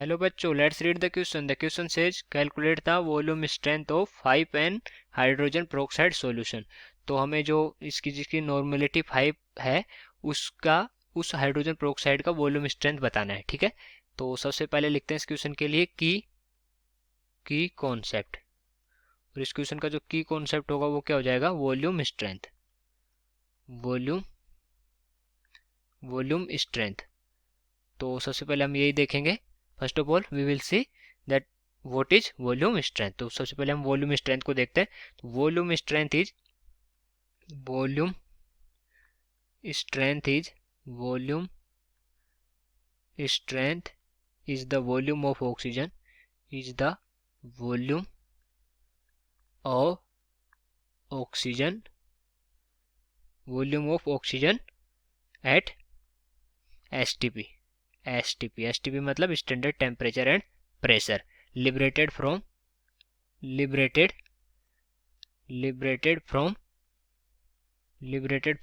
Hello बच्चों, let's read the question. The question says calculate the volume strength of 5n hydrogen peroxide solution. तो हमें जो इसकी जिसकी नॉर्मेलिटी 5 है उसका उस हाइड्रोजन पेरोक्साइड का वॉल्यूम स्ट्रेंथ बताना है. ठीक है, तो सबसे पहले लिखते हैं इस क्वेश्चन के लिए की कॉन्सेप्ट. और इस क्वेश्चन का जो की कॉन्सेप्ट होगा वो क्या हो जाएगा? Volume strength. Volume volume strength. तो सबसे पहले हम यही देखेंगे. First of all we will see that what is volume strength. तो सबसे पहले हम वॉल्यूम स्ट्रेंथ को देखते हैं. तो volume strength is volume strength is volume strength is the volume of oxygen is the volume of oxygen volume of oxygen at STP. STP मतलब standard temperature and pressure. liberated from liberated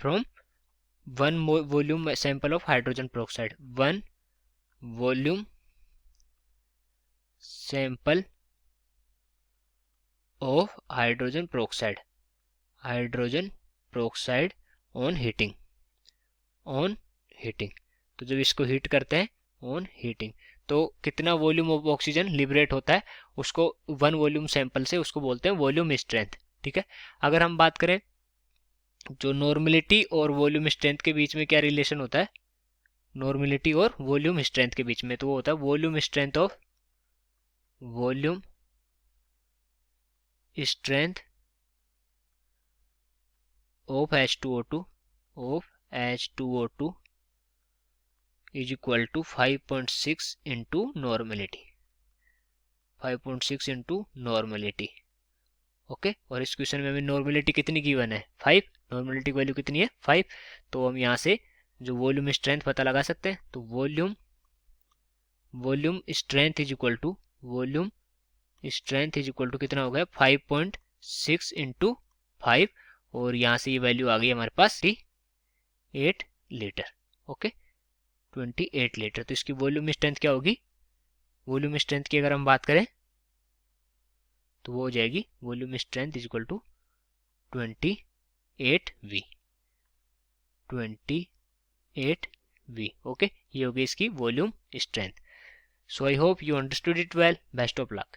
from one volume sample of hydrogen peroxide. One volume sample of hydrogen peroxide on heating. तो जब इसको heat करते हैं on heating, तो कितना volume of oxygen liberate होता है उसको वन वॉल्यूम सैंपल से उसको बोलते हैं वॉल्यूम स्ट्रेंथ. ठीक है, अगर हम बात करें जो नॉर्मेलिटी और वॉल्यूम स्ट्रेंथ के बीच में क्या रिलेशन होता है, नॉर्मेलिटी और वॉल्यूम स्ट्रेंथ के बीच में, तो वो होता है volume strength of H2O2 is equal to 5.6 into normality. 5.6 into normality. Okay, और इस क्वेश्चन में हमें नॉर्मेलिटी कितनी गिवन है? 5. नॉर्मेलिटी की वैल्यू कितनी है? 5. तो हम यहाँ से जो वॉल्यूम स्ट्रेंथ पता लगा सकते हैं. तो volume strength is equal to कितना हो गया? 5.6 इंटू 5, और यहाँ से ये वैल्यू आ गई हमारे पास 28 लीटर. Okay, 28 litre. तो इसकी वॉल्यूम स्ट्रेंथ क्या होगी? वॉल्यूम स्ट्रेंथ की अगर हम बात करें तो वो हो जाएगी volume strength is equal to 28V. Okay, ये होगी इसकी volume strength. So I hope you understood it well. Best of luck.